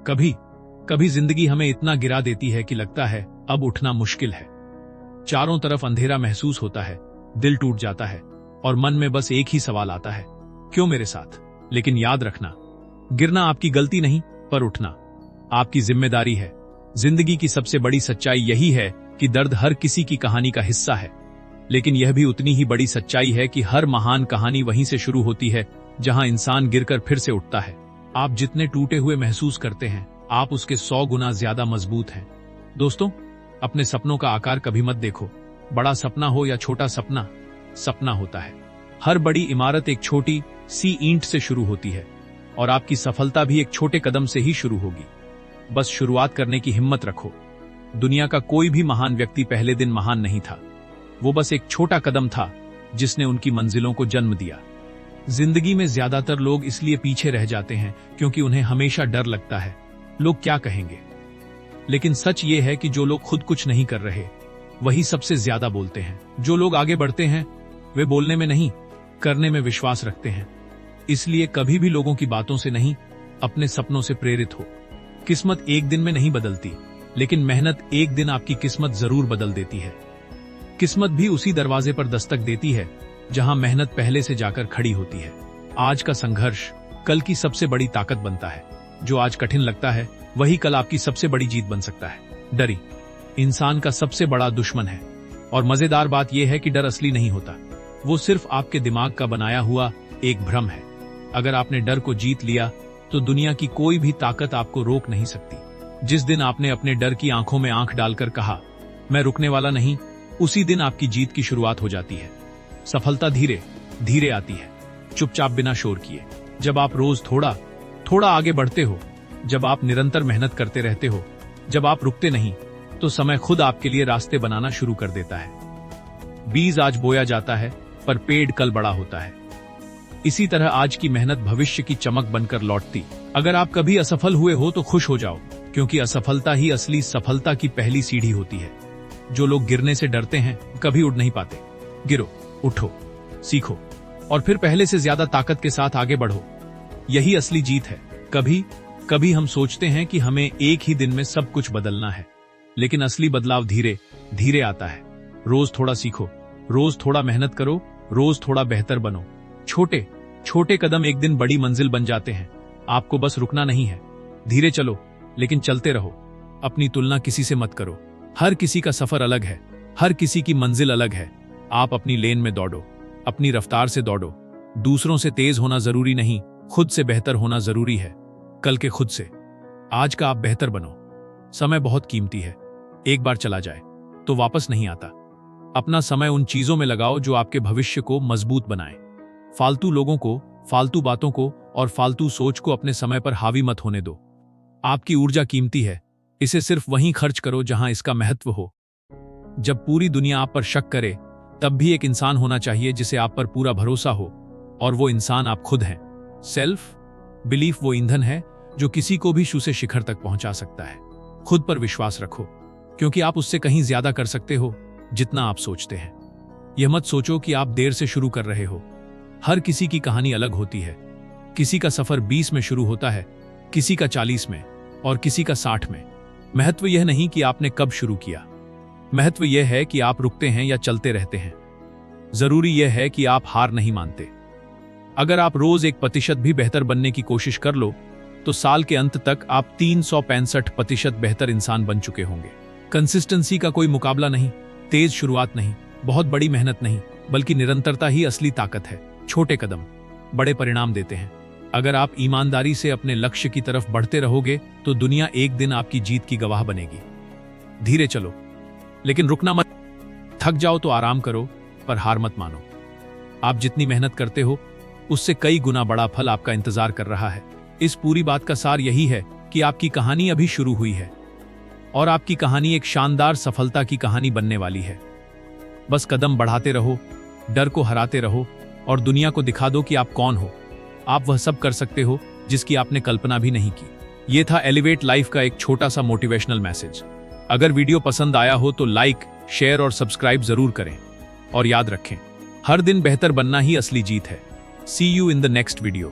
कभी कभी जिंदगी हमें इतना गिरा देती है कि लगता है अब उठना मुश्किल है। चारों तरफ अंधेरा महसूस होता है, दिल टूट जाता है और मन में बस एक ही सवाल आता है, क्यों मेरे साथ। लेकिन याद रखना, गिरना आपकी गलती नहीं, पर उठना आपकी जिम्मेदारी है। जिंदगी की सबसे बड़ी सच्चाई यही है कि दर्द हर किसी की कहानी का हिस्सा है, लेकिन यह भी उतनी ही बड़ी सच्चाई है कि हर महान कहानी वहीं से शुरू होती है जहां इंसान गिरकर फिर से उठता है। आप जितने टूटे हुए महसूस करते हैं, आप उसके 100 गुना ज्यादा मजबूत हैं। दोस्तों, अपने सपनों का आकार कभी मत देखो। बड़ा सपना हो या छोटा सपना, सपना होता है। हर बड़ी इमारत एक छोटी सी ईंट से शुरू होती है और आपकी सफलता भी एक छोटे कदम से ही शुरू होगी। बस शुरुआत करने की हिम्मत रखो। दुनिया का कोई भी महान व्यक्ति पहले दिन महान नहीं था, वो बस एक छोटा कदम था जिसने उनकी मंजिलों को जन्म दिया। जिंदगी में ज्यादातर लोग इसलिए पीछे रह जाते हैं क्योंकि उन्हें हमेशा डर लगता है, लोग क्या कहेंगे। लेकिन सच ये है कि जो लोग खुद कुछ नहीं कर रहे, वही सबसे ज्यादा बोलते हैं। जो लोग आगे बढ़ते हैं, वे बोलने में नहीं, करने में विश्वास रखते हैं। इसलिए कभी भी लोगों की बातों से नहीं, अपने सपनों से प्रेरित हो। किस्मत एक दिन में नहीं बदलती, लेकिन मेहनत एक दिन आपकी किस्मत जरूर बदल देती है। किस्मत भी उसी दरवाजे पर दस्तक देती है जहां मेहनत पहले से जाकर खड़ी होती है। आज का संघर्ष कल की सबसे बड़ी ताकत बनता है। जो आज कठिन लगता है, वही कल आपकी सबसे बड़ी जीत बन सकता है। डर इंसान का सबसे बड़ा दुश्मन है, और मजेदार बात यह है कि डर असली नहीं होता, वो सिर्फ आपके दिमाग का बनाया हुआ एक भ्रम है। अगर आपने डर को जीत लिया तो दुनिया की कोई भी ताकत आपको रोक नहीं सकती। जिस दिन आपने अपने डर की आंखों में आंख डालकर कहा, मैं रुकने वाला नहीं, उसी दिन आपकी जीत की शुरुआत हो जाती है। सफलता धीरे धीरे आती है, चुपचाप बिना शोर किए। जब आप रोज थोड़ा थोड़ा आगे बढ़ते हो, जब आप निरंतर मेहनत करते रहते हो, जब आप रुकते नहीं, तो समय खुद आपके लिए रास्ते बनाना शुरू कर देता है। बीज आज बोया जाता है, पर पेड़ कल बड़ा होता है। इसी तरह आज की मेहनत भविष्य की चमक बनकर लौटती। अगर आप कभी असफल हुए हो तो खुश हो जाओ, क्योंकि असफलता ही असली सफलता की पहली सीढ़ी होती है। जो लोग गिरने से डरते हैं, कभी उड़ नहीं पाते। गिरो, उठो, सीखो और फिर पहले से ज्यादा ताकत के साथ आगे बढ़ो। यही असली जीत है। कभी कभी हम सोचते हैं कि हमें एक ही दिन में सब कुछ बदलना है, लेकिन असली बदलाव धीरे धीरे आता है। रोज थोड़ा सीखो, रोज थोड़ा मेहनत करो, रोज थोड़ा बेहतर बनो। छोटे छोटे कदम एक दिन बड़ी मंजिल बन जाते हैं। आपको बस रुकना नहीं है, धीरे चलो, लेकिन चलते रहो। अपनी तुलना किसी से मत करो। हर किसी का सफर अलग है, हर किसी की मंजिल अलग है। आप अपनी लेन में दौड़ो, अपनी रफ्तार से दौड़ो। दूसरों से तेज होना जरूरी नहीं, खुद से बेहतर होना जरूरी है। कल के खुद से आज का आप बेहतर बनो। समय बहुत कीमती है, एक बार चला जाए तो वापस नहीं आता। अपना समय उन चीजों में लगाओ जो आपके भविष्य को मजबूत बनाए। फालतू लोगों को, फालतू बातों को और फालतू सोच को अपने समय पर हावी मत होने दो। आपकी ऊर्जा कीमती है, इसे सिर्फ वहीं खर्च करो जहां इसका महत्व हो। जब पूरी दुनिया आप पर शक करे, तब भी एक इंसान होना चाहिए जिसे आप पर पूरा भरोसा हो, और वो इंसान आप खुद हैं। सेल्फ बिलीफ वो ईंधन है जो किसी को भी शूसे शिखर तक पहुंचा सकता है। खुद पर विश्वास रखो, क्योंकि आप उससे कहीं ज्यादा कर सकते हो जितना आप सोचते हैं। यह मत सोचो कि आप देर से शुरू कर रहे हो। हर किसी की कहानी अलग होती है। किसी का सफर 20 में शुरू होता है, किसी का 40 में और किसी का 60 में। महत्व यह नहीं कि आपने कब शुरू किया, महत्व यह है कि आप रुकते हैं या चलते रहते हैं। जरूरी यह है कि आप हार नहीं मानते। अगर आप रोज 1% भी बेहतर बनने की कोशिश कर लो, तो साल के अंत तक आप 365% बेहतर इंसान बन चुके होंगे। कंसिस्टेंसी का कोई मुकाबला नहीं, तेज शुरुआत नहीं, बहुत बड़ी मेहनत नहीं, बल्कि निरंतरता ही असली ताकत है। छोटे कदम बड़े परिणाम देते हैं। अगर आप ईमानदारी से अपने लक्ष्य की तरफ बढ़ते रहोगे, तो दुनिया एक दिन आपकी जीत की गवाह बनेगी। धीरे चलो, लेकिन रुकना मत। थक जाओ तो आराम करो, पर हार मत मानो। आप जितनी मेहनत करते हो, उससे कई गुना बड़ा फल आपका इंतजार कर रहा है। इस पूरी बात का सार यही है कि आपकी कहानी अभी शुरू हुई है, और आपकी कहानी एक शानदार सफलता की कहानी बनने वाली है। बस कदम बढ़ाते रहो, डर को हराते रहो, और दुनिया को दिखा दो कि आप कौन हो। आप वह सब कर सकते हो जिसकी आपने कल्पना भी नहीं की। यह था एलिवेट लाइफ का एक छोटा सा मोटिवेशनल मैसेज। अगर वीडियो पसंद आया हो तो लाइक, शेयर और सब्सक्राइब जरूर करें। और याद रखें, हर दिन बेहतर बनना ही असली जीत है। See you in the next video.